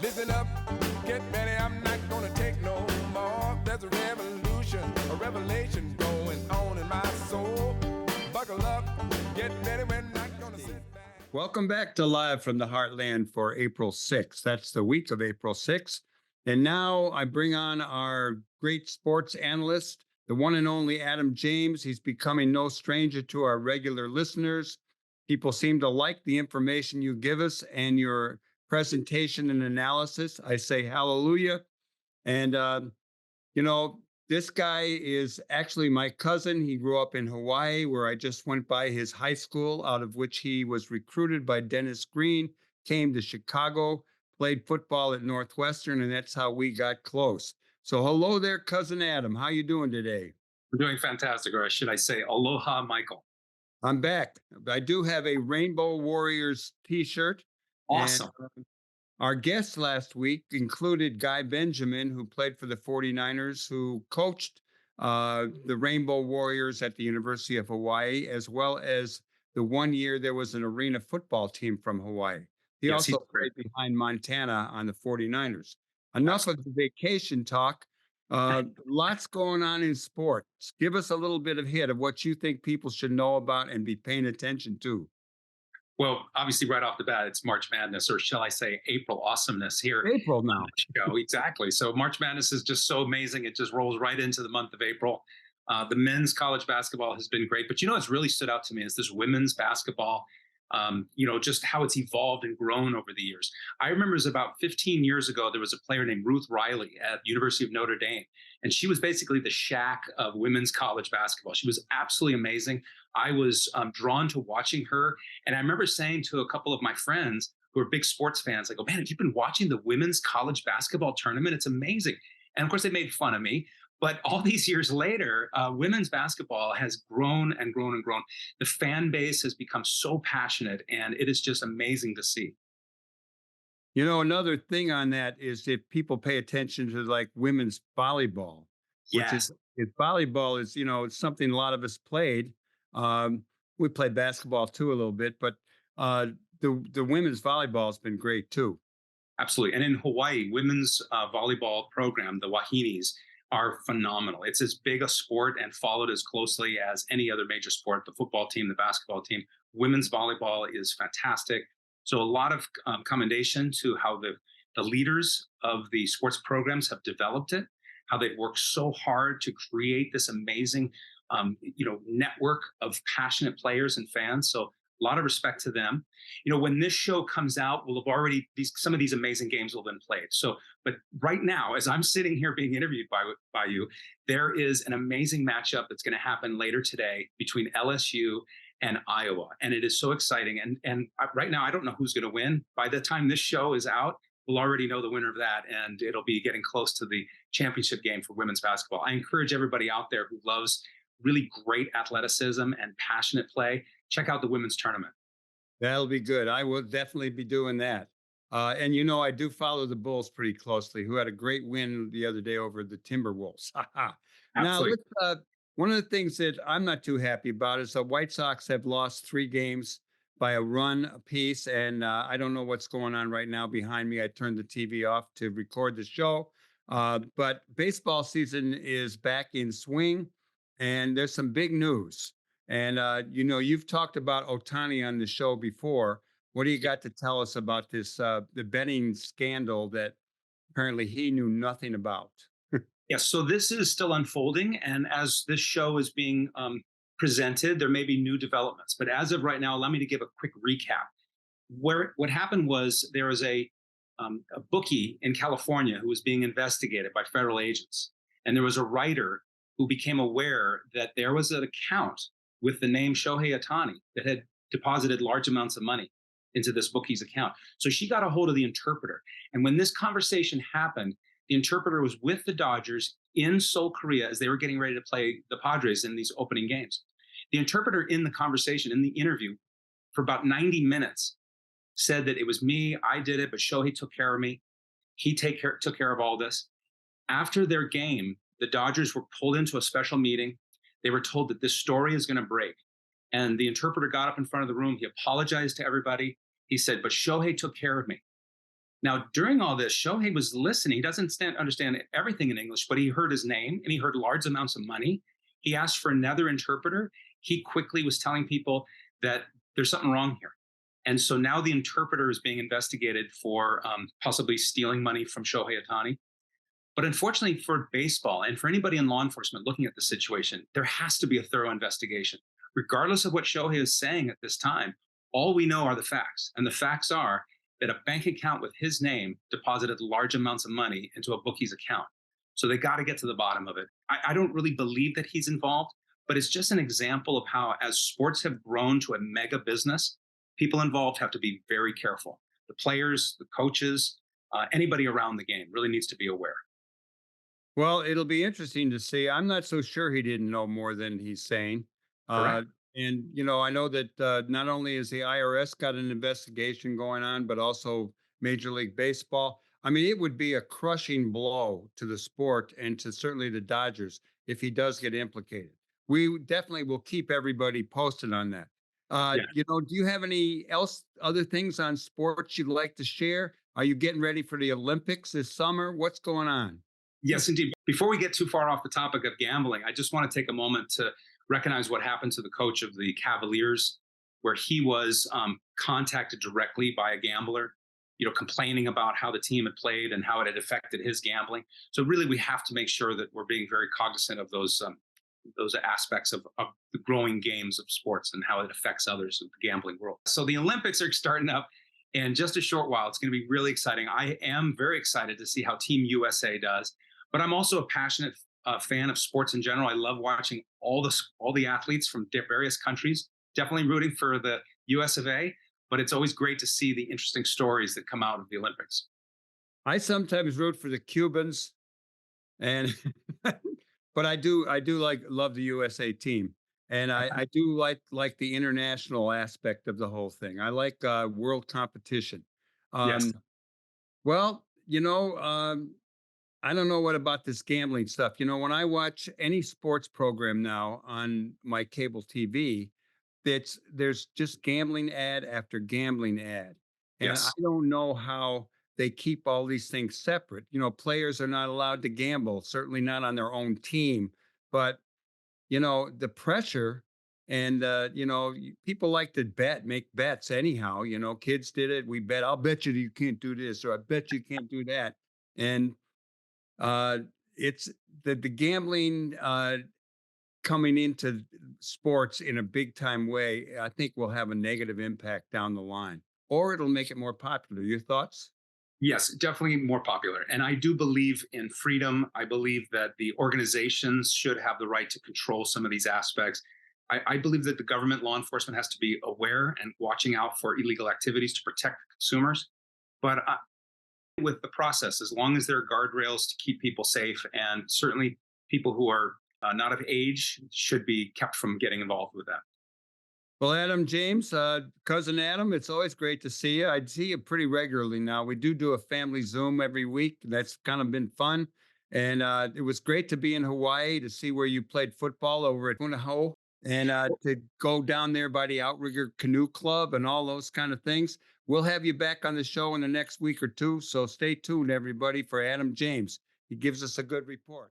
Listen up, get ready, I'm not gonna take no more. There's a revolution, a revelation going on in my soul. Buckle up, get ready, we're not gonna sit back. Welcome back to Live from the Heartland for April 6th. That's the week of April 6th. And now I bring on our great sports analyst, the one and only Adam James. He's becoming no stranger to our regular listeners. People seem to like the information you give us and your presentation and analysis. I say hallelujah. And, this guy is actually my cousin. He grew up in Hawaii, where I just went by his high school, out of which he was recruited by Dennis Green, came to Chicago, played football at Northwestern, and that's how we got close. So hello there, cousin Adam. How you doing today? We're doing fantastic, or should I say aloha, Michael. I'm back. I do have a Rainbow Warriors t-shirt. Awesome. And, our guests last week included Guy Benjamin, who played for the 49ers, who coached the Rainbow Warriors at the University of Hawaii, as well as the one year there was an arena football team from Hawaii. He also played behind Montana on the 49ers. Enough of the vacation talk. Lots going on in sports. Give us a little bit of hit of what you think people should know about and be paying attention to. Well, obviously, right off the bat, it's March Madness, or shall I say April awesomeness here. April now. Exactly. So March Madness is just so amazing. It just rolls right into the month of April. The men's college basketball has been great. But what's really stood out to me is this women's basketball, just how it's evolved and grown over the years. I remember it was about 15 years ago, there was a player named Ruth Riley at University of Notre Dame. And she was basically the Shaq of women's college basketball. She was absolutely amazing. I was drawn to watching her. And I remember saying to a couple of my friends who are big sports fans, I go, man, have you been watching the women's college basketball tournament? It's amazing. And of course, they made fun of me. But all these years later, women's basketball has grown and grown and grown. The fan base has become so passionate, and it is just amazing to see. Another thing on that is if people pay attention to like women's volleyball, which is volleyball is, it's something a lot of us played. We played basketball too a little bit, but the women's volleyball has been great too. Absolutely. And in Hawaii, women's volleyball program, the Wahinis, are phenomenal. It's as big a sport and followed as closely as any other major sport, the football team, the basketball team. Women's volleyball is fantastic. So a lot of commendation to how the leaders of the sports programs have developed it, how they've worked so hard to create this amazing, network of passionate players and fans. So a lot of respect to them. When this show comes out, we'll have already, some of these amazing games will have been played. So, but right now, as I'm sitting here being interviewed by you, there is an amazing matchup that's going to happen later today between LSU and Iowa. And it is so exciting. And right now, I don't know who's going to win. By the time this show is out, we'll already know the winner of that. And it'll be getting close to the championship game for women's basketball. I encourage everybody out there who loves really great athleticism and passionate play, check out the women's tournament. That'll be good. I will definitely be doing that. And I do follow the Bulls pretty closely, who had a great win the other day over the Timberwolves. Now, one of the things that I'm not too happy about is the White Sox have lost 3 games by a run apiece. And I don't know what's going on right now behind me. I turned the TV off to record the show. But baseball season is back in swing. And there's some big news. And, you've talked about Ohtani on the show before. What do you got to tell us about this, the betting scandal that apparently he knew nothing about? Yes, so this is still unfolding. And as this show is being presented, there may be new developments. But as of right now, allow me to give a quick recap. What happened was there was a bookie in California who was being investigated by federal agents. And there was a writer who became aware that there was an account with the name Shohei Ohtani that had deposited large amounts of money into this bookie's account. So she got a hold of the interpreter. And when this conversation happened, the interpreter was with the Dodgers in Seoul, Korea, as they were getting ready to play the Padres in these opening games. The interpreter in the conversation, in the interview, for about 90 minutes, said that it was me, I did it, but Shohei took care of me. He took care of all this. After their game, the Dodgers were pulled into a special meeting. They were told that this story is going to break. And the interpreter got up in front of the room. He apologized to everybody. He said, but Shohei took care of me. Now, during all this, Shohei was listening. He doesn't understand everything in English, but he heard his name and he heard large amounts of money. He asked for another interpreter. He quickly was telling people that there's something wrong here. And so now the interpreter is being investigated for possibly stealing money from Shohei Ohtani. But unfortunately for baseball and for anybody in law enforcement looking at the situation, there has to be a thorough investigation. Regardless of what Shohei is saying at this time, all we know are the facts. And the facts are that a bank account with his name deposited large amounts of money into a bookie's account. So they got to get to the bottom of it. I don't really believe that he's involved, but it's just an example of how, as sports have grown to a mega business, people involved have to be very careful. The players, the coaches, anybody around the game really needs to be aware. Well, it'll be interesting to see. I'm not so sure he didn't know more than he's saying. Uh, Correct. and, I know that not only is the IRS got an investigation going on, but also Major League Baseball. I mean, it would be a crushing blow to the sport and to certainly the Dodgers if he does get implicated. We definitely will keep everybody posted on that. Yeah. Do you have other things on sports you'd like to share? Are you getting ready for the Olympics this summer? What's going on? Yes, indeed. Before we get too far off the topic of gambling, I just want to take a moment to recognize what happened to the coach of the Cavaliers, where he was contacted directly by a gambler, complaining about how the team had played and how it had affected his gambling. So really, we have to make sure that we're being very cognizant of those aspects of the growing games of sports and how it affects others in the gambling world. So the Olympics are starting up in just a short while. It's going to be really exciting. I am very excited to see how Team USA does. But I'm also a passionate fan of sports in general. I love watching all the athletes from various countries. Definitely rooting for the US of A, but it's always great to see the interesting stories that come out of the Olympics. I sometimes root for the Cubans, and but I do love the USA team, and I do like the international aspect of the whole thing. I like world competition. Yes. Well, I don't know what about this gambling stuff. When I watch any sports program now on my cable TV, there's just gambling ad after gambling ad. And I Yes. don't know how they keep all these things separate. Players are not allowed to gamble, certainly not on their own team. But, the pressure and, people like to make bets anyhow. Kids did it. We bet, I'll bet you can't do this, or I bet you can't do that. And uh, it's the gambling coming into sports in a big time way. I think will have a negative impact down the line, or it'll make it more popular. Your thoughts? Yes, definitely more popular. And I do believe in freedom. I believe that the organizations should have the right to control some of these aspects. I believe that the government, law enforcement has to be aware and watching out for illegal activities to protect consumers. But with the process, as long as there are guardrails to keep people safe, and certainly people who are not of age should be kept from getting involved with that. Well, Adam James, cousin Adam, it's always great to see you. I see you pretty regularly now. We do a family Zoom every week. That's kind of been fun. And it was great to be in Hawaii to see where you played football over at Punahou, and to go down there by the Outrigger Canoe Club and all those kind of things. We'll have you back on the show in the next week or two. So stay tuned, everybody, for Adam James. He gives us a good report.